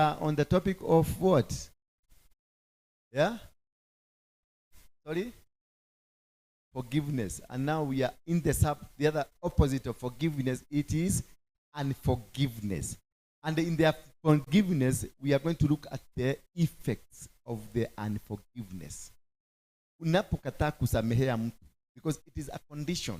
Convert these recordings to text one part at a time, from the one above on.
are on the topic of what? Yeah? Sorry? Forgiveness. And now we are in the other opposite of forgiveness. It is unforgiveness. And in the forgiveness, we are going to look at the effects of the unforgiveness. Unapokataa kusamehea mtu, because it is a condition.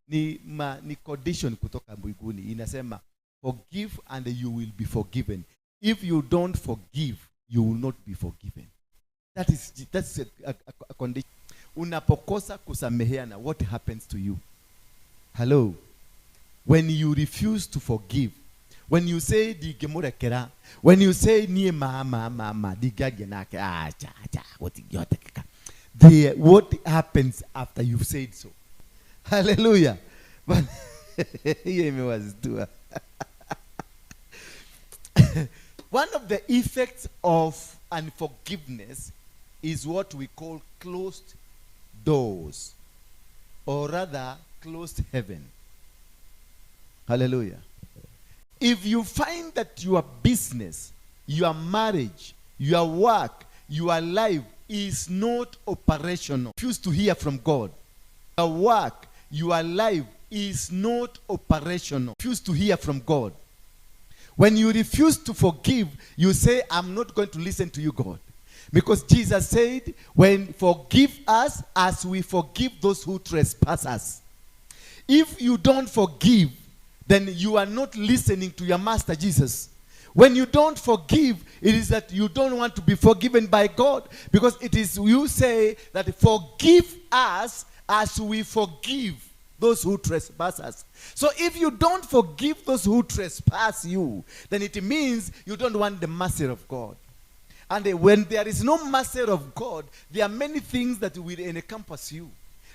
Ni condition kutoka mbinguni. Inasema, forgive and you will be forgiven. If you don't forgive, you will not be forgiven. That's a condition. Unapokosa kusameheana, what happens to you? Hello? When you refuse to forgive, when you say digemurekera, when you say nie mama digagenake what happens after you've said so? Hallelujah. But one of the effects of unforgiveness is what we call closed doors, or rather closed heaven. Hallelujah. If you find that your business, your marriage, your work, your life is not operational, refuse to hear from God. Your work, your life is not operational, refuse to hear from God. When you refuse to forgive, you say, I'm not going to listen to you, God. Because Jesus said, when forgive us as we forgive those who trespass us. If you don't forgive, then you are not listening to your master Jesus. When you don't forgive, it is that you don't want to be forgiven by God. Because it is, you say that forgive us as we forgive those who trespass us. So if you don't forgive those who trespass you, then it means you don't want the mercy of God. And when there is no mercy of God, there are many things that will encompass you.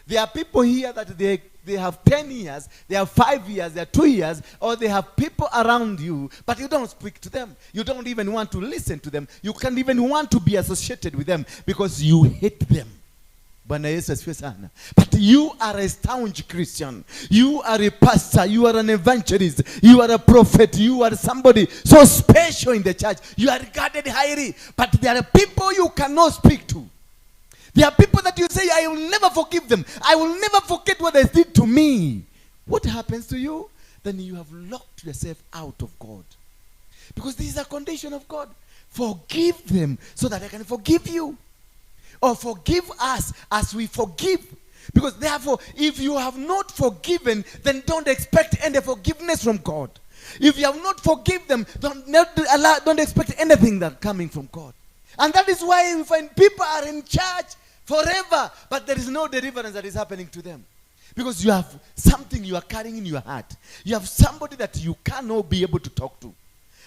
There are people here that they have 10 years, they have 5 years, they have 2 years, or they have people around you, but you don't speak to them. You don't even want to listen to them. You can't even want to be associated with them because you hate them. But you are a staunch Christian. You are a pastor. You are an evangelist. You are a prophet. You are somebody so special in the church. You are regarded highly. But there are people you cannot speak to. There are people that you say, I will never forgive them. I will never forget what they did to me. What happens to you? Then you have locked yourself out of God. Because this is a condition of God. Forgive them so that I can forgive you. Or forgive us as we forgive. Because therefore, if you have not forgiven, then don't expect any forgiveness from God. If you have not forgiven them, don't expect anything that coming from God. And that is why we find people are in church forever, but there is no deliverance that is happening to them. Because you have something you are carrying in your heart. You have somebody that you cannot be able to talk to.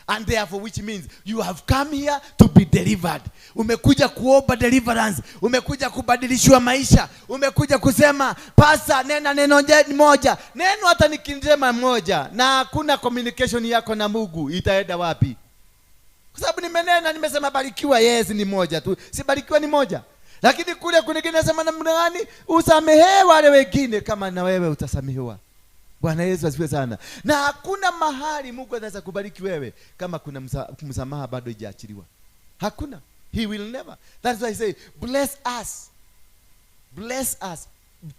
And therefore, which means you have come here to be delivered. Umekuja kuomba deliverance. Umekuja kubadilishwa maisha. Umekuja kusema, pasa nena neno moja. Neno hata nikisema moja. Na hakuna communication yako na Mungu. Itaenda wapi? Kwa sababu nimenena, nimesema barikiwa, yes ni moja tu. Si barikiwa ni moja. Lakini kule kunigine nasema namna gani? Usamehe wale wengine kama na wewe utasamehewa. Bwana Yesu asifiwe sana. Na hakuna mahali Mungu anaweza kubariki wewe kama kuna msamaha bado haijaachiliwa. Hakuna. He will never. That's why I say, bless us. Bless us.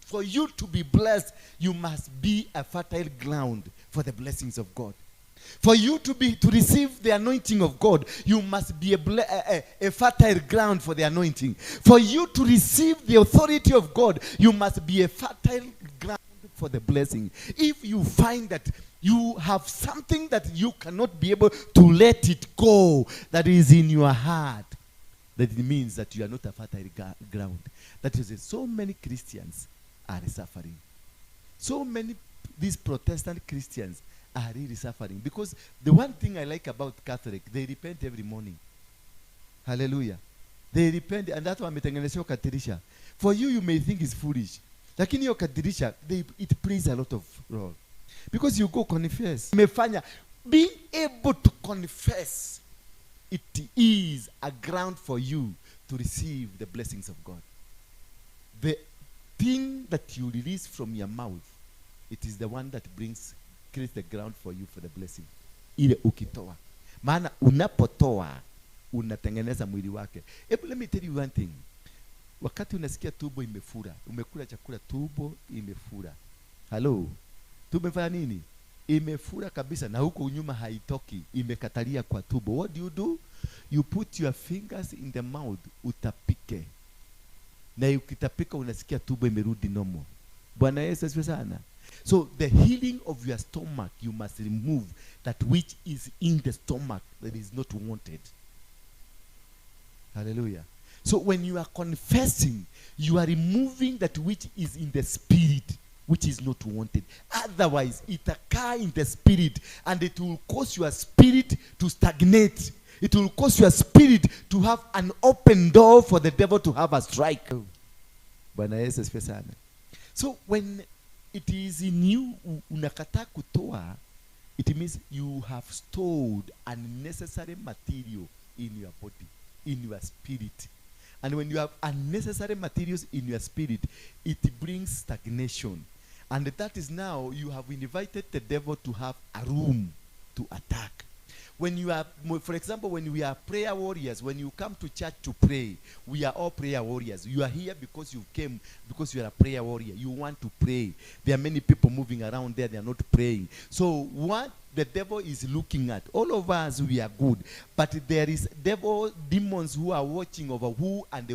For you to be blessed, you must be a fertile ground for the blessings of God. For you to receive the anointing of God, you must be a fertile ground for the anointing. For you to receive the authority of God, you must be a fertile ground for the blessing. If you find that you have something that you cannot be able to let it go, that is in your heart, that it means that you are not a fertile ground. That is it. So many Christians are suffering. So many these Protestant Christians are really suffering. Because the one thing I like about Catholic, they repent every morning. Hallelujah. They repent, and that's why ametengenezwa kadirisha. For you, you may think it's foolish. Lakini hiyo kadirisha, it plays a lot of role. Because you go confess. Being able to confess, it is a ground for you to receive the blessings of God. The thing that you release from your mouth, it is the one that creates the ground for you for the blessing. Ile ukitoa. Maana unapotoa unatengeneza mwili wake. Let me tell you one thing. Wakati unasikia tumbo imefura, umekula chakula tumbo imefura. Hello. Tumbo imefanya nini? Imefura kabisa na huko nyuma haitoki, imekatalia kwa tumbo. What do? You put your fingers in the mouth, utapike. Na ukitapika unasikia tumbo imerudi normal. Bwana Yesu asifiwe sana. So the healing of your stomach, you must remove that which is in the stomach that is not wanted. Hallelujah. So when you are confessing, you are removing that which is in the spirit, which is not wanted. Otherwise, it occurs in the spirit, and it will cause your spirit to stagnate. It will cause your spirit to have an open door for the devil to have a strike. Bwana Yesu asifiwe sana. So when it is in you, unakataa kutoa, it means you have stored unnecessary material in your body, in your spirit. And when you have unnecessary materials in your spirit, it brings stagnation. And that is now you have invited the devil to have a room to attack. When you are, for example, when we are prayer warriors, when you come to church to pray, we are all prayer warriors. You are here because you came, because you are a prayer warrior. You want to pray. There are many people moving around there, they are not praying. So what the devil is looking at, all of us, we are good. But there is demons who are watching over who and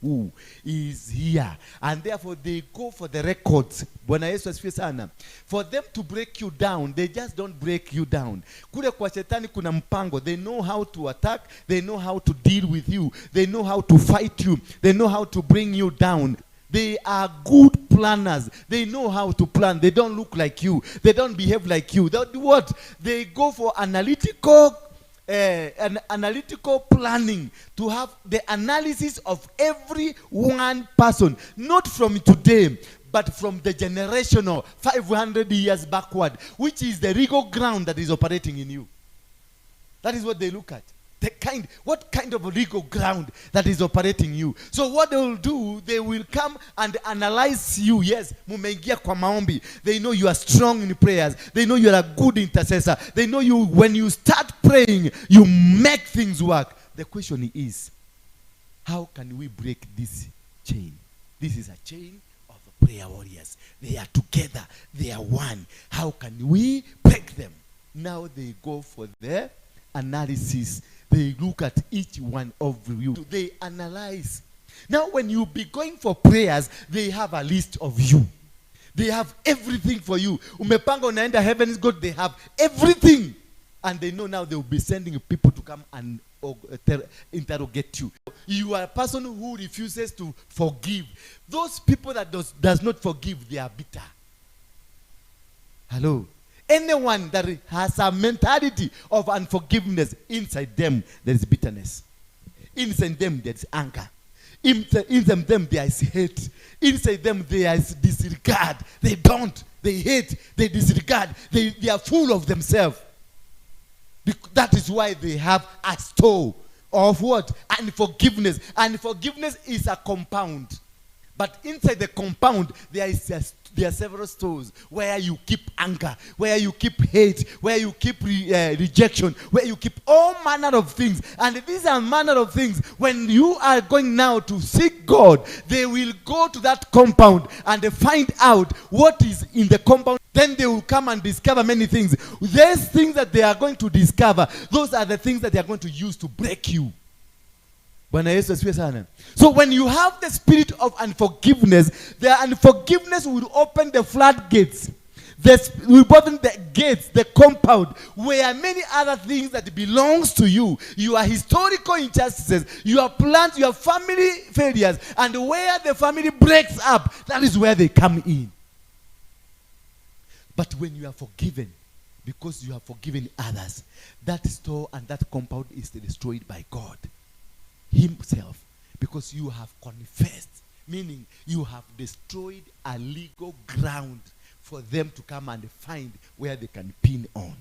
who is here. And therefore they go for the records. Bwana Yesu asifiwe sana. For them to break you down, they just don't break you down. Kule kwa shetani kuna mpango. They know how to attack. They know how to deal with you. They know how to fight you. They know how to bring you down. They are good planners. They know how to plan. They don't look like you. They don't behave like you. They do what? They go for analytical planning to have the analysis of every one person, not from today, but from the generational 500 years backward, which is the legal ground that is operating in you. That is what they look at. What kind of legal ground that is operating you. So what they will do, they will come and analyze you. Yes, mumeingia kwa maombi. They know you are strong in prayers. They know you are a good intercessor. They know you, when you start praying, you make things work. The question is, how can we break this chain? This is a chain of prayer warriors. They are together. They are one. How can we break them? Now they go for their analysis. They look at each one of you. They analyze. Now when you be going for prayers, they have a list of you. They have everything for you. Umepanga unaenda heaven is good. They have everything. And they know now they will be sending people to come and interrogate you. You are a person who refuses to forgive. Those people that does not forgive, they are bitter. Hello? Anyone that has a mentality of unforgiveness, inside them there is bitterness. Inside them there is anger. Inside them there is hate. Inside them there is disregard. They hate, they disregard. They are full of themselves. That is why they have a store of what? Unforgiveness. Unforgiveness is a compound. But inside the compound, there are several stores where you keep anger, where you keep hate, where you keep rejection, where you keep all manner of things. And these are manner of things. When you are going now to seek God, they will go to that compound and they find out what is in the compound. Then they will come and discover many things. Those things that they are going to discover, those are the things that they are going to use to break you. So when you have the spirit of unforgiveness, the unforgiveness will open the floodgates. Will open the gates, the compound, where many other things that belongs to you, your historical injustices, your plans, your family failures, and where the family breaks up, that is where they come in. But when you are forgiven, because you have forgiven others, that store and that compound is destroyed by God Himself, because you have confessed, meaning you have destroyed a legal ground for them to come and find where they can pin on.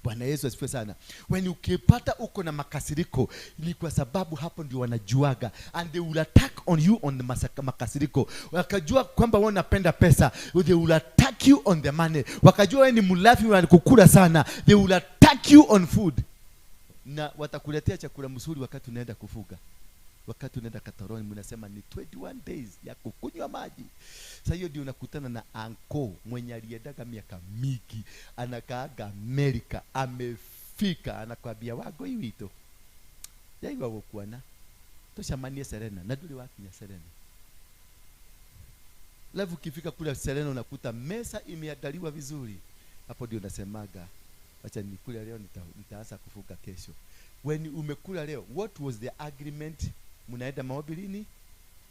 Bwana Yesu asifiwe sana. When ukipata uko na makasiriko, ni kwa sababu hapo ndio wanajuaga, and they will attack on you on the makasiriko. Wakajua kwamba wewe unapenda pesa, they will attack you on the money. Wakajua wewe ni mlafi, unakukula sana, they will attack you on food. na watakuletea chakula mzuri wakati unaenda kufuga. Wakati unaenda Katoroni mnasema ni 21 days ya kukunywa maji. Sasa hiyo ndio unakutana na anko mwenye aliendaga miaka mingi, anakaaga Amerika, amefika, anakwambia wago iwito. Yaiwa wokuana. Toshamanie Serena, na duli waki ya Serena. Lafu ukifika kule Serena unakuta mesa imeandaliwa vizuri. Hapo ndio unasemaga, acha nikule leo nitaanza kufuga kesho. When umekula leo, what was the agreement? Munaenda maombi lini?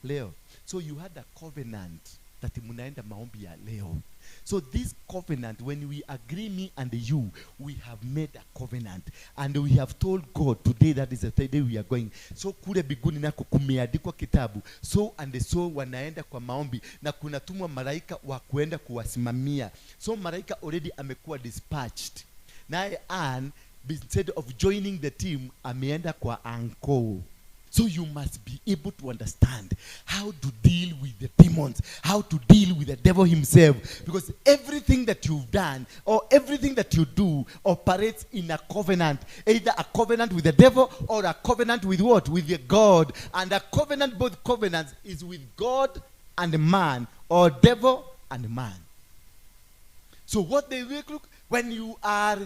Leo. So you had a covenant that munaenda maombi ya leo. So this covenant, when we agree, me and you, we have made a covenant. And we have told God, today that is the day we are going. So kule biguni nako kumeandikwa kitabu. So and so wanaenda kwa maombi. Na kunatumwa malaika wa kuenda kuwasimamia. So malaika already amekuwa dispatched. Naye Anne, instead of joining the team, ameenda kwa anko. So you must be able to understand how to deal with the demons, how to deal with the devil himself. Because everything that you've done or everything that you do operates in a covenant. Either a covenant with the devil or a covenant with what? With the God. And a covenant, both covenants, is with God and man, or devil and man. So what they look when you are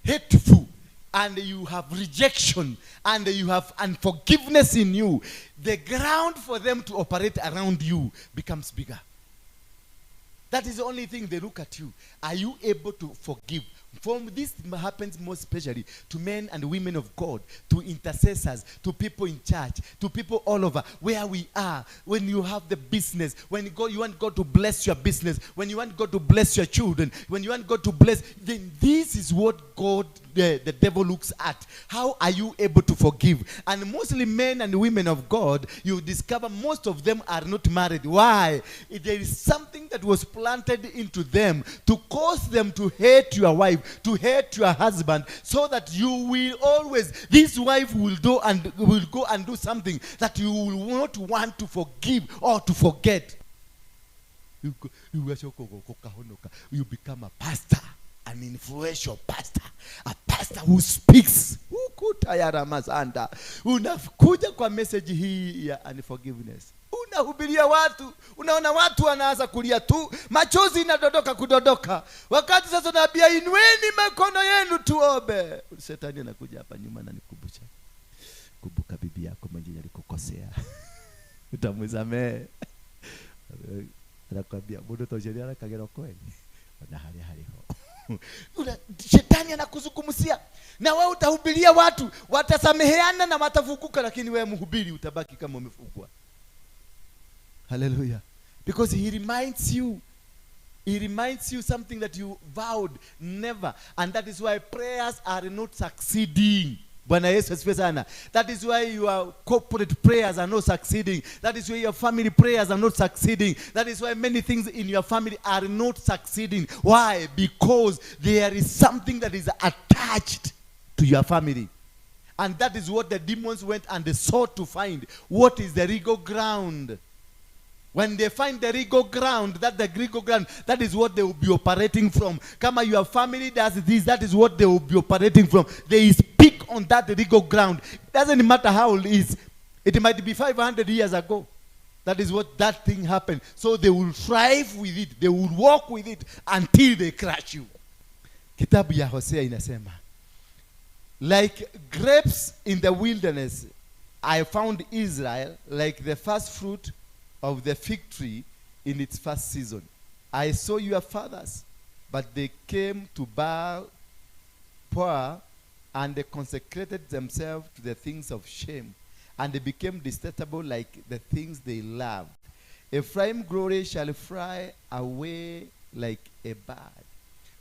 hateful, and you have rejection, and you have unforgiveness in you, the ground for them to operate around you becomes bigger. That is the only thing they look at you. Are you able to forgive? This happens most especially to men and women of God, to intercessors, to people in church, to people all over where we are. When you have the business, when you want God to bless your business, when you want God to bless your children, when you want God to bless, then this is what God, the devil looks at. How are you able to forgive? And mostly men and women of God, you discover most of them are not married. Why? There is something that was planted into them to cause them to hate your wife, to hate your husband, so that you will always, this wife will go and do something that you will not want to forgive or to forget. You become a pastor, an influential pastor, a pastor who speaks. Unakuja kwa message hii ya unforgiveness. Unahubiria watu, unaona watu wanaanza kulia tu, machozi inadodoka kudodoka. Wakati sasa naambia inueni mikono yenu tuombe. Shetani anakuja hapa nyuma na nikumbusha. Kumbuka bibi yako mwenye alikukosea. Utamsamehe. Anakuambia bodo tojeria na kagero kweli. Na hali ho. Shetani anakuzungumzia. Na wewe utahubiria watu, watasameheana na watavukuka, lakini wewe mhubiri utabaki kama umefungwa. Hallelujah. Because he reminds you something that you vowed never. And that is why prayers are not succeeding. Bwana Yesu asifiwe sana. That is why your corporate prayers are not succeeding. That is why your family prayers are not succeeding. That is why many things in your family are not succeeding. Why? Because there is something that is attached to your family. And that is what the demons went and they sought to find. What is the legal ground? When they find the legal ground, that is what they will be operating from. Kama your family does this, that is what they will be operating from. They speak on that legal ground. It doesn't matter how old it is. It might be 500 years ago. That is what that thing happened. So they will thrive with it. They will walk with it until they crush you. Kitabu ya Hosea inasema, like grapes in the wilderness, I found Israel like the first fruit of the fig tree in its first season. I saw your fathers, but they came to bow poor, and they consecrated themselves to the things of shame, and they became detestable like the things they loved. Ephraim's glory shall fly away like a bird.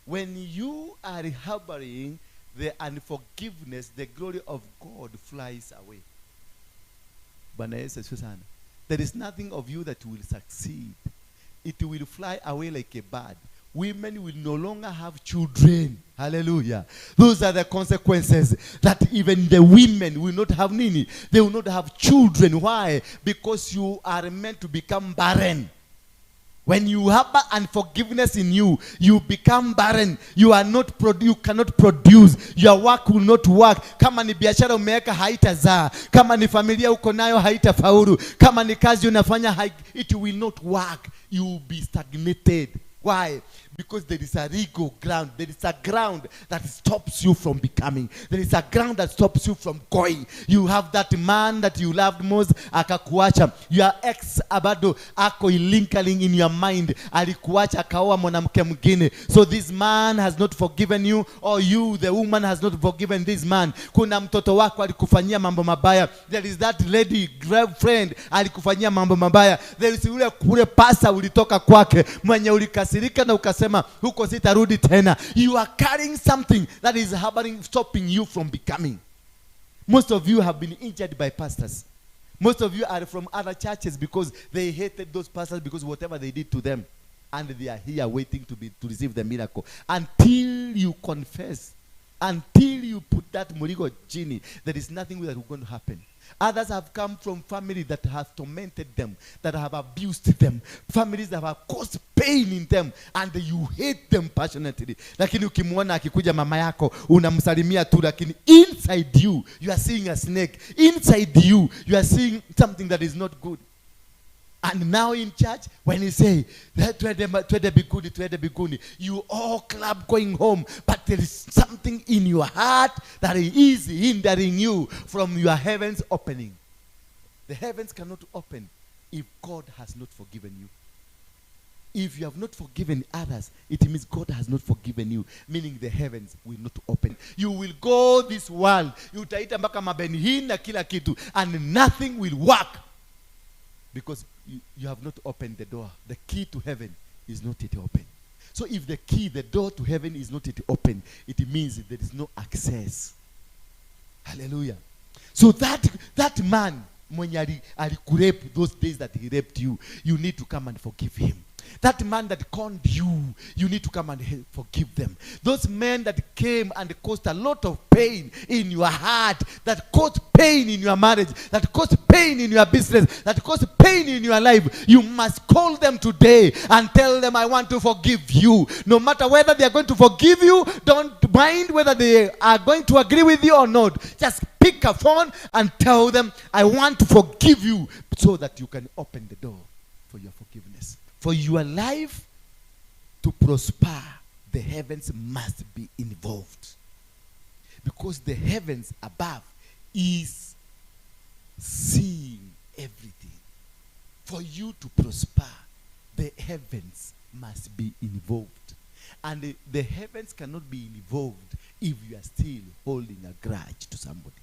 When you are harboring the unforgiveness, the glory of God flies away. Bwana Yesu sana. There is nothing of you that will succeed. It will fly away like a bird. Women will no longer have children. Hallelujah. Those are the consequences. That even the women will not have nini. They will not have children. Why? Because you are meant to become barren. When you have unforgiveness in you, you become barren. You cannot produce. Your work will not work. Kama ni biashara umeweka haitazaa. Kama ni familia uko nayo haitafaulu. Kama ni kazi unafanya it will not work. You will be stagnated. Why? Because there is a legal ground. There is a ground that stops you from becoming. There is a ground that stops you from going. You have that man that you loved most, akakuacha. Your ex abado ako ilinkling in your mind. Alikuacha akaoa mwanamke mwingine. So this man has not forgiven you, or you, the woman, has not forgiven this man. Kuna mtoto wako alikufanyia mambo mabaya. There is that lady, girlfriend, alikufanyia mambo mabaya. There is ule pasa ulitoka kwake, mwenye ulikasirika na ukasema huko sitarudi tena. You are carrying something that is stopping you from becoming. Most of you have been injured by pastors. Most of you are from other churches because they hated those pastors because whatever they did to them, and they are here waiting to receive the miracle. Until you confess, until you put that murigo genie, there is nothing that is going to happen. Others have come from families that have tormented them, that have abused them, families that have caused pain in them, and you hate them passionately. Lakini ukimwona akikuja mama yako, unamsalimia tu, lakini inside you, you are seeing a snake. Inside you, you are seeing something that is not good. And now in church, when you say, twende biguni, you all clap going home. But there is something in your heart that is hindering you from your heavens opening. The heavens cannot open if God has not forgiven you. If you have not forgiven others, it means God has not forgiven you, meaning the heavens will not open. You will go this world, utaita mpaka mabenihi na kila kitu, and nothing will work. Because you have not opened the door. The key to heaven is not yet open. So if the door to heaven is not yet open, it means there is no access. Hallelujah. So that man, when alikurepe those days that he raped you, you need to come and forgive him. That man that conned you, you need to come and forgive them. Those men that came and caused a lot of pain in your heart, that caused pain in your marriage, that caused pain in your business, that caused pain in your life, you must call them today and tell them, I want to forgive you. No matter whether they are going to forgive you, don't mind whether they are going to agree with you or not. Just pick a phone and tell them, I want to forgive you, so that you can open the door for your forgiveness. For your life to prosper, the heavens must be involved. Because the heavens above is seeing everything. For you to prosper, the heavens must be involved. And the heavens cannot be involved if you are still holding a grudge to somebody.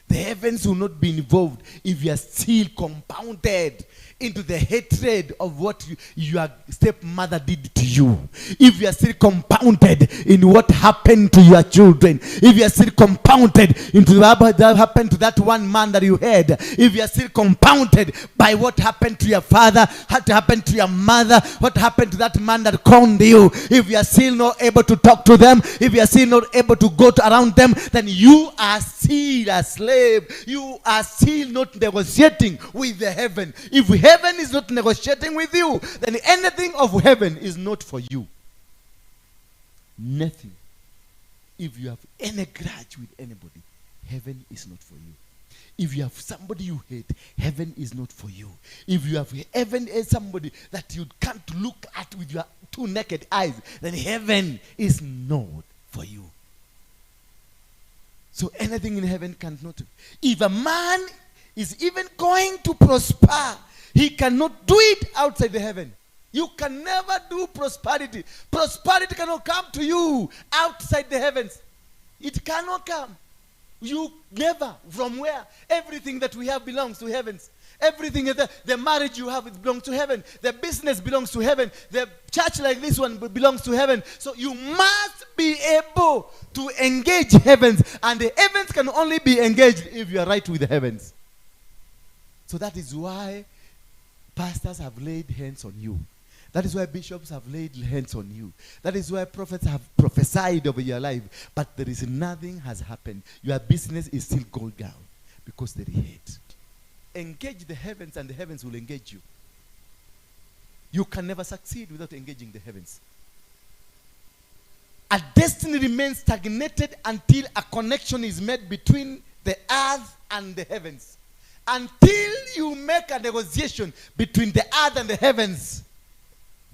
The heavens will not be involved if you are still compounded into the hatred of what your stepmother did to you. If you are still compounded in what happened to your children. If you are still compounded into what happened to that one man that you had. If you are still compounded by what happened to your father, what happened to your mother, what happened to that man that conned you. If you are still not able to talk to them, if you are still not able to go around them, then you are still a slave. You are still not negotiating with the heaven. If heaven is not negotiating with you, then anything of heaven is not for you. Nothing. If you have any grudge with anybody, heaven is not for you. If you have somebody you hate, heaven is not for you. If you have heaven as somebody that you can't look at with your two naked eyes, then heaven is not for you. So anything in heaven cannot. If a man is even going to prosper, he cannot do it outside the heaven. You can never do prosperity. Prosperity cannot come to you outside the heavens. It cannot come. You never. From where? Everything that we have belongs to heavens. Everything, the marriage you have, it belongs to heaven. The business belongs to heaven. The church like this one belongs to heaven. So you must be able to engage heavens. And the heavens can only be engaged if you are right with the heavens. So that is why pastors have laid hands on you. That is why bishops have laid hands on you. That is why prophets have prophesied over your life. But there is nothing has happened. Your business is still going down because there is hate. Engage the heavens and the heavens will engage you. You can never succeed without engaging the heavens. A destiny remains stagnated until a connection is made between the earth and the heavens. Until you make a negotiation between the earth and the heavens,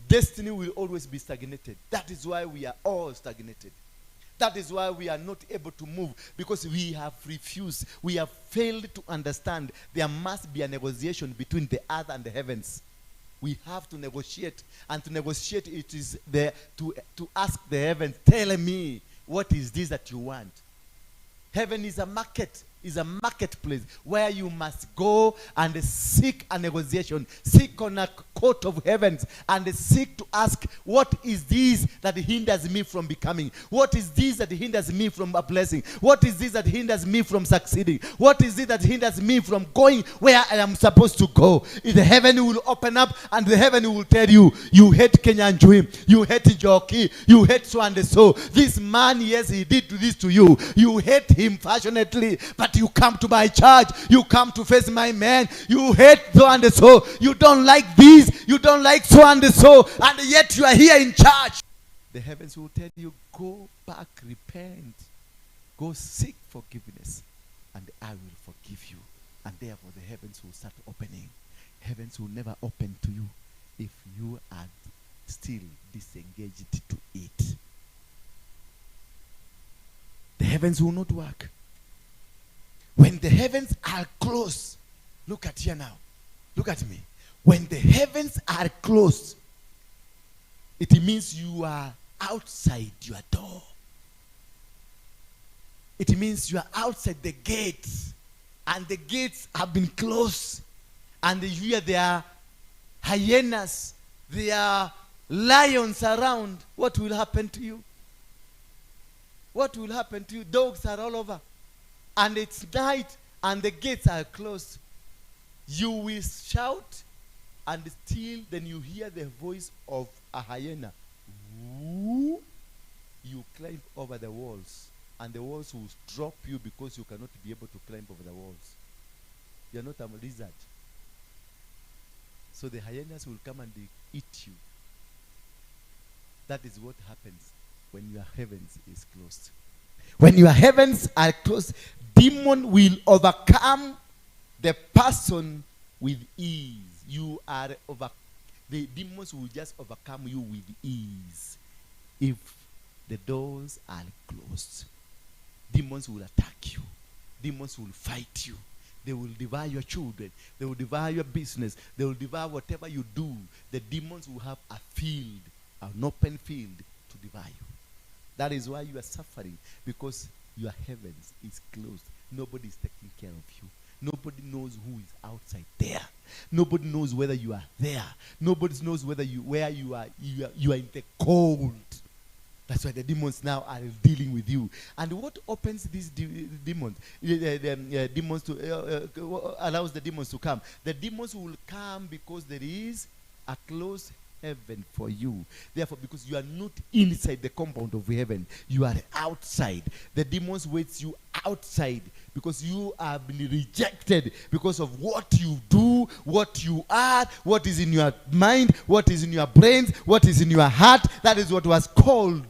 destiny will always be stagnated. That is why we are all stagnated. That is why we are not able to move, because we have refused. We have failed to understand there must be a negotiation between the earth and the heavens. We have to negotiate, and to negotiate it is there to ask the heavens, tell me, what is this that you want? Heaven is a marketplace where you must go and seek a negotiation, seek on a court of heavens, and seek to ask, what is this that hinders me from becoming? What is this that hinders me from a blessing? What is this that hinders me from succeeding? What is it that hinders me from going where I am supposed to go? The heaven will open up, and the heaven will tell you, you hate Kenyanjuim, you hate Joki, you hate so and so. This man, yes, he did this to you. You hate him passionately, but you come to my church, you come to face my man, you hate so and so, you don't like this, you don't like so and so, and yet you are here in church. The heavens will tell you, go back, repent, go seek forgiveness, and I will forgive you. And therefore the heavens will start opening. Heavens will never open to you if you are still disengaged to it. The heavens will not work. When the heavens are closed, look at here now. Look at me. When the heavens are closed, it means you are outside your door. It means you are outside the gates, and the gates have been closed, and here there are hyenas, there are lions around. What will happen to you? What will happen to you? Dogs are all over. And it's night, and the gates are closed. You will shout, and still then you hear the voice of a hyena. Woo! You climb over the walls, and the walls will drop you because you cannot be able to climb over the walls. You are not a lizard. So the hyenas will come and they eat you. That is what happens when your heavens is closed. When your heavens are closed, demon will overcome the person with ease. The demons will just overcome you with ease. If the doors are closed, demons will attack you. Demons will fight you. They will devour your children. They will devour your business. They will devour whatever you do. The demons will have a field, an open field to devour you. That is why you are suffering, because your heavens is closed. Nobody is taking care of you. Nobody knows who is outside there. Nobody knows whether you are there. Nobody knows where you are. You are in the cold. That's why the demons now are dealing with you. And what opens these demons? Demons to allows the demons to come. The demons will come because there is a closed heaven for you. Therefore, because you are not inside the compound of heaven, you are outside. The demons wait you outside because you have been rejected because of what you do, what you are, what is in your mind, what is in your brains, what is in your heart. That is what was called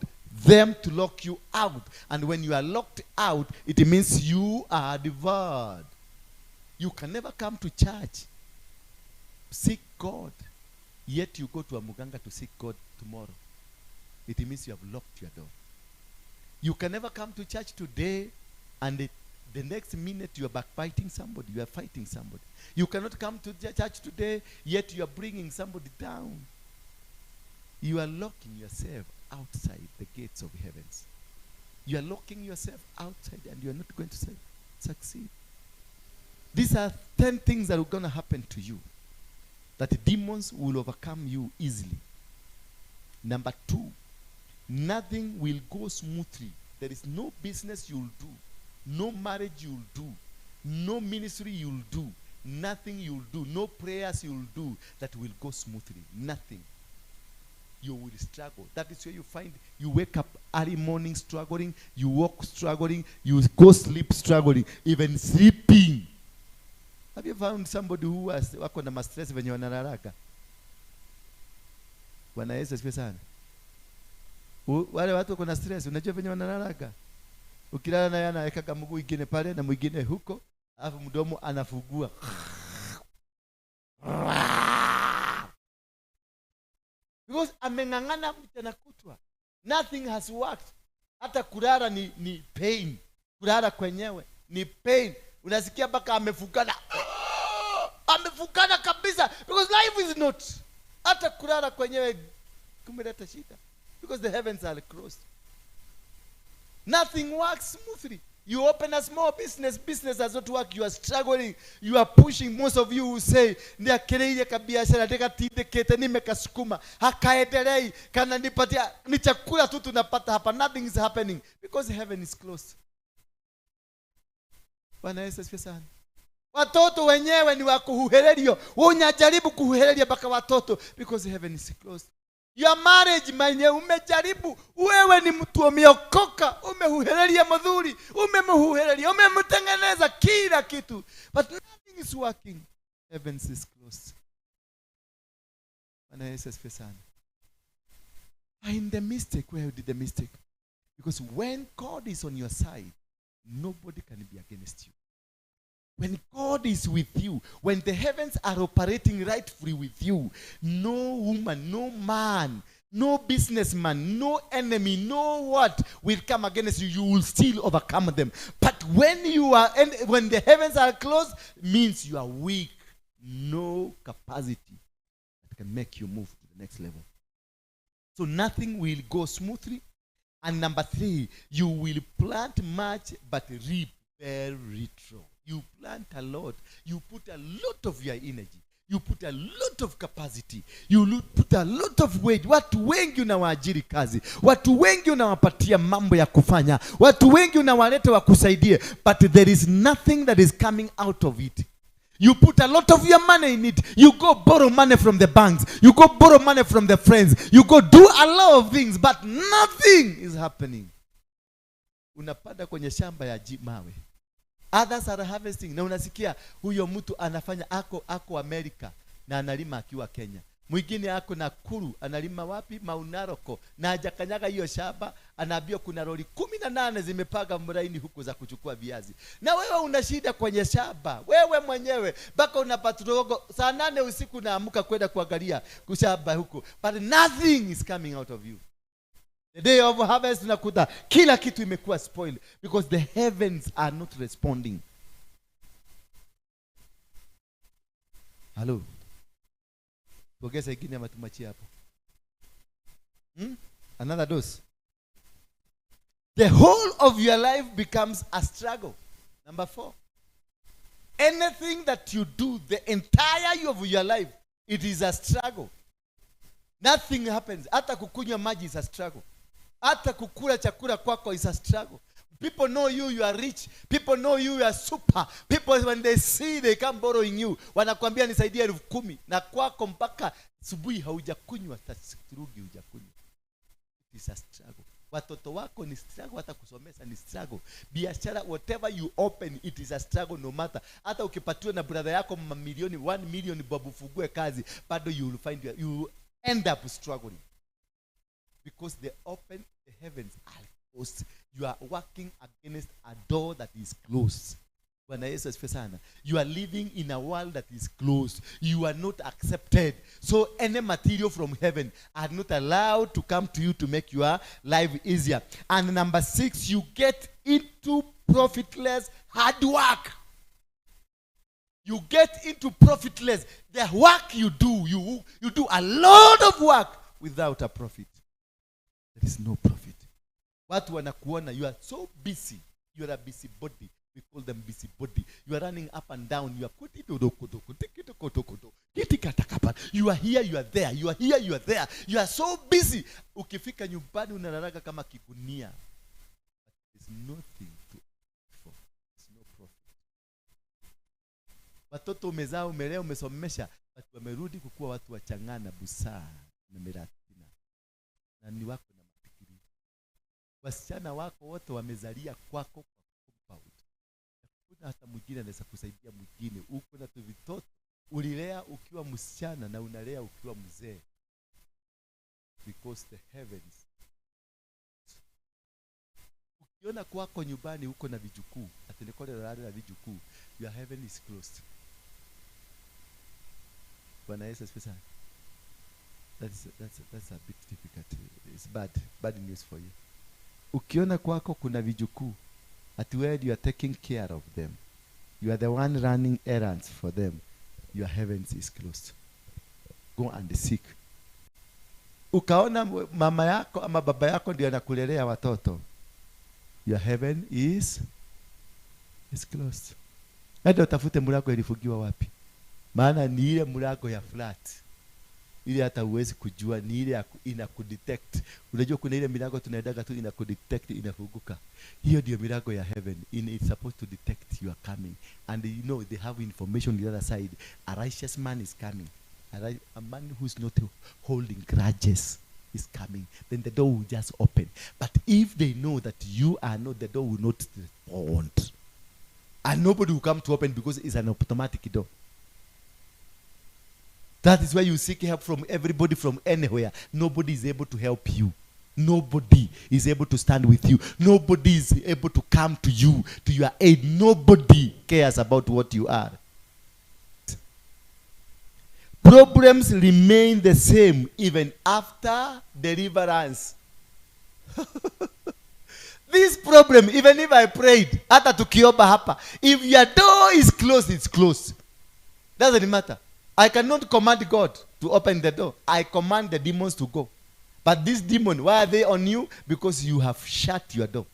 them to lock you out. And when you are locked out, it means you are devoured. You can never come to church, seek God, yet you go to a muganga to seek God tomorrow. It means you have locked your door. You can never come to church today and the next minute you are backbiting somebody, you are fighting somebody. You cannot come to church today, yet you are bringing somebody down. You are locking yourself outside the gates of heavens. You are locking yourself outside, and you are not going to succeed. These are 10 things that are going to happen to you, that the demons will overcome you easily. Number 2, nothing will go smoothly. There is no business you'll do, no marriage you'll do, no ministry you'll do, nothing you'll do, no prayers you'll do that will go smoothly. Nothing. You will struggle. That is where you find you wake up early morning struggling, you walk struggling, you go sleep struggling, even sleeping. Have you found somebody who has wako na stress when you are naraka? Bwana Yesu asifiwe sana. Wale watu kuna stress, unajua venye wanalalaga. Ukilala na yana aweka mguu mwingine pale na mwingine huko, alafu mdomo anafungua. Because ameng'ang'ana mchana kutwa. Nothing has worked. Hata kulala ni pain. Kulala kwenyewe ni pain. Unasikia mpaka amefukana. Amefukana kabisa. Because life is not. Hata kulala kwenyewe kumeleta shida. Because the heavens are closed. Nothing works smoothly. You open a small business does not work. You are struggling. You are pushing. Most of you will say, "Ndiakereire kabiashara ndekatindikite nimekasukuma hakaendelei kana nipatia ni chakula tu tunapata hapa." Nothing is happening because heaven is closed. Bwana Yesu asifiwe sana. Watoto wenyewe ni wa kuhuhererio. Unajaribu kuhuhereria mpaka watoto because heaven is closed. Your marriage mwenye umejaribu, wewe ni mtu umeokoka, umehuhereria madhuri, umemuhuhereria, umemtengeneza kila kitu, but nothing is working. Heaven is closed. Bwana Yesu asifiwe sana. In the mistake, where did the mistake? Because when God is on your side, nobody can be against you. When God is with you, when the heavens are operating rightfully with you, no woman, no man, no businessman, no enemy, no what will come against you. You will still overcome them. But when when the heavens are closed, means you are weak. No capacity that can make you move to the next level. So nothing will go smoothly. And number 3, you will plant much but reap very little. You plant a lot. You put a lot of your energy. You put a lot of capacity. You put a lot of weight. Watu wengi unawaajiri kazi. Watu wengi unawapatia mambo ya kufanya. Watu wengi unawaleta wakusaidie. But there is nothing that is coming out of it. You put a lot of your money in it. You go borrow money from the banks. You go borrow money from the friends. You go do a lot of things. But nothing is happening. Unapanda kwenye shamba ya mawe. Others are harvesting. Na unasikia huyo mtu anafanya ako Amerika na analima akiwa Kenya. Mwingine ako Nakuru analima wapi? Maunaroko. Na hajakanyaga hiyo shamba, anaambiwa kuna lori 18 zimepaga mraini huko za kuchukua viazi. Na wewe una shida kwenye shamba. Wewe mwenyewe baka unapaturogo saa 8 usiku naamka kwenda kuangalia kushamba huko. But nothing is coming out of you. The day of harvest nakuta kila kitu imekuwa spoiled because the heavens are not responding. Hello. Pogeza ingine matumachi hapo. Another dose. The whole of your life becomes a struggle. Number 4. Anything that you do, the entire of your life, it is a struggle. Nothing happens. Hata kukunywa maji is a struggle. Hata kukula chakula kwako is a struggle. People know you are rich. People know you are super. People when they see they come borrowing you. Wanakuambia nisaidie 10,000 na kwako mpaka asubuhi haujakunywa tasirugi hujakunywa. It is a struggle. Watoto wako ni struggle, hata kusomesa ni struggle. Biashara whatever you open it is a struggle no matter. Hata ukipatiwa na brother yako mamilioni 1 million babu fugue kazi, bado you will find you end up struggling. Because the heavens are closed. You are working against a door that is closed. Bwana Yesu asifiwe sana. You are living in a world that is closed. You are not accepted. So any material from heaven are not allowed to come to you to make your life easier. And number 6, you get into profitless hard work. You get into profitless. The work you do, you do a lot of work without a profit. There is no profit. Watu wanakuona, you are so busy. You are a busy body. We call them busy body. You are running up and down. You are you are here, you are there. You are here, you are there. You are so busy. Ukifika nyumbani unalalaga kama kigunia. There is nothing to for. There is no profit. Watoto umezaa, umelea, umesomesha, watu wamerudi kukuwa watu wachangana, busara na miratina. Na ni wako na mafikiri. Wasichana wako wote wamezalia kwako kwa compound. Kuna hata mwingine anaweza kusaidia mwingine. Uko na vitoto ulilea ukiwa msichana na unalea ukiwa mzee. because the heavens. Ukiona kwako nyumbani huko na vijukuu, atenekole na vijukuu, your heaven is closed. Bwana Yesu asifiwe. That's a bit difficult. It's bad news for you. Ukiona kwako kuna vijukuu, at where you are taking care of them, you are the one running errands for them, your heavens is closed. Go and seek. Ukaona mama yako ama baba yako ndio anakulelea watoto, your heaven is closed. Ndio utafute mlango ilifungiwa wapi. Maana ni ile mlango ya flat. Ile hata uwezi kujua, ni ile ina kudetect. Unajua kuna ile milango tunaendaga tu ina kudetect, inafunguka. Hiyo ndio milango ya heaven. It's supposed to detect you are coming. And you know they have information on the other side. A righteous man is coming. A man who is not holding grudges is coming. Then the door will just open. But if they know that you are not, the door will not respond. And nobody will come to open because it's an automatic door. That is why you seek help from everybody from anywhere. Nobody is able to help you. Nobody is able to stand with you. Nobody is able to come to you, to your aid. Nobody cares about what you are. Problems remain the same even after deliverance. This problem, even if I prayed, hata tukiomba hapa, if your door is closed, it's closed. Doesn't matter. I cannot command God to open the door. I command the demons to go. But this demon, why are they on you? Because you have shut your door.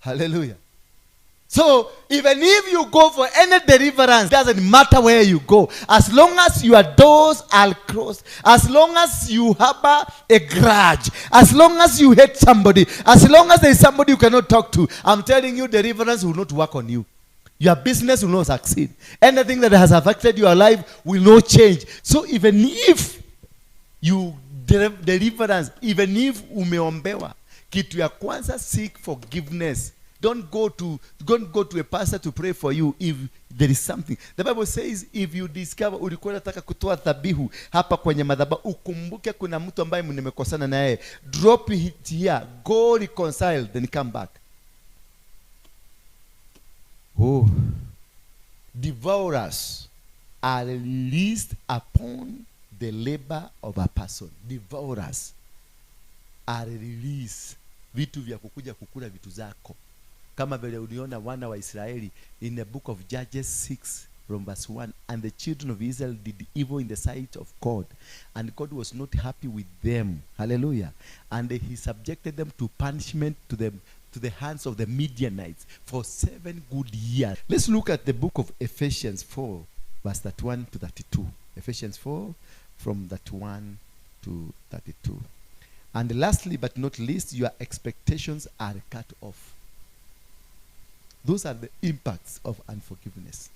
Hallelujah. So, even if you go for any deliverance, doesn't matter where you go. As long as your doors are closed, as long as you harbor a grudge, as long as you hate somebody, as long as there is somebody you cannot talk to, I'm telling you, deliverance will not work on you. Your business will not succeed. Anything that has affected your life will not change. So even if you deliverance, even if umeombewa, kitu ya kwanza, seek forgiveness. Don't go to a pastor to pray for you if there is something. The Bible says if you discover ulikuwa unataka kutoa dhabihu hapa kwenye madhabahu, ukumbuke kuna mtu ambaye mmekosana naye, drop it here, go reconcile, then come back. Oh, devourers are released upon the labor of a person. Devourers are released. Vitu vya kukuja kukula vitu zako. Kama vile uliona wana wa Israeli in the book of Judges 6 from verse 1. And the children of Israel did evil in the sight of God. And God was not happy with them. Hallelujah. And he subjected them to punishment to the hands of the Midianites for 7 good years. Let's look at the book of Ephesians 4, verse 31 to 32. Ephesians 4, from 31 to 32. And lastly, but not least, your expectations are cut off. Those are the impacts of unforgiveness.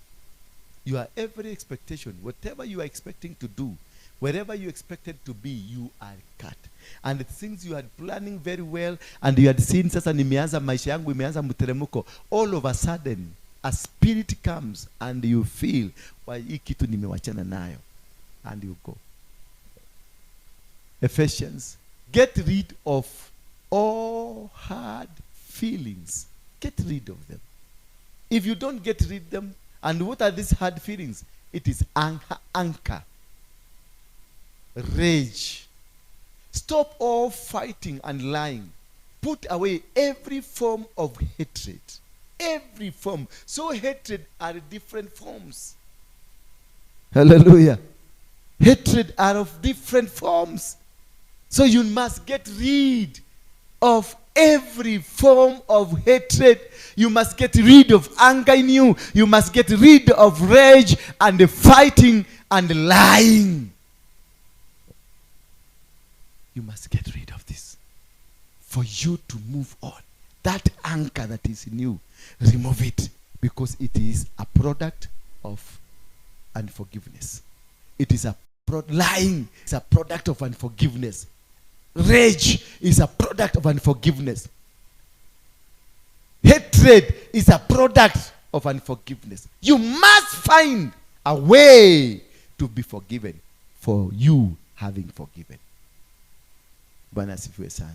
Your every expectation, whatever you are expecting to do, wherever you expected to be, you are cut. And the things you had planning very well, and you had seen, sasa nimeanza maisha yangu imeanza mteremuko, all of a sudden a spirit comes and you feel, why hii kitu nimewachana nayo, and you go. Ephesians, get rid of all hard feelings. Get rid of them. If you don't get rid of them, and what are these hard feelings? It is anger, rage. Stop all fighting and lying. Put away every form of hatred. Every form. So hatred are different forms. Hallelujah. Hatred are of different forms. So you must get rid of every form of hatred. You must get rid of anger in you. You must get rid of rage and fighting and lying. You must get rid of this for you to move on. That anger that is in you, remove it, because it is a product of unforgiveness. It is lying is a product of unforgiveness. Rage is a product of unforgiveness. Hatred is a product of unforgiveness. You must find a way to be forgiven for you having forgiven. Bwana asifiwe sana.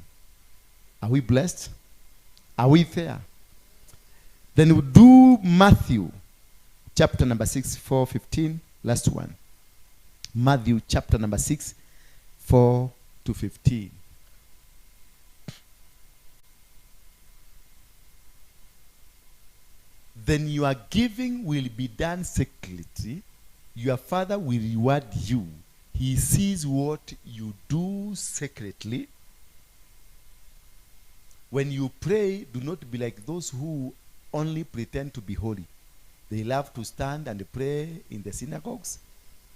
Are we blessed? Are we there? Then we do Matthew chapter number 6, 4:15. Last one. Matthew chapter number 6, 4-15. Then your giving will be done secretly. Your Father will reward you. He sees what you do secretly. When you pray, do not be like those who only pretend to be holy. They love to stand and pray in the synagogues.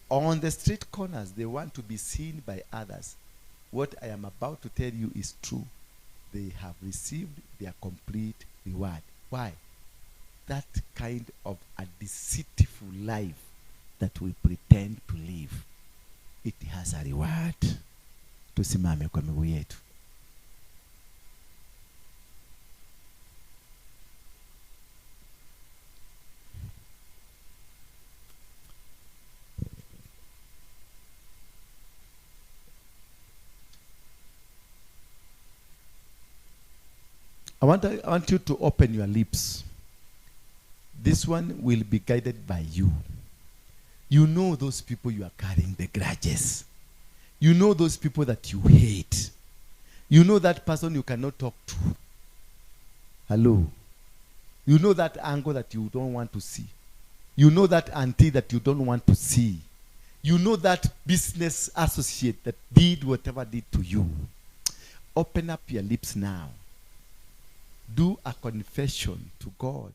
On the street corners, they want to be seen by others. What I am about to tell you is true. They have received their complete reward. Why? That kind of a deceitful life that we pretend to live, it has a reward. Tusimame kwa miguu yetu. I want you to open your lips. This one will be guided by you. You know those people you are carrying the grudges. You know those people that you hate. You know that person you cannot talk to. Hello. You know that uncle that you don't want to see. You know that auntie that you don't want to see. You know that business associate that did whatever did to you. Open up your lips now. Do a confession to God.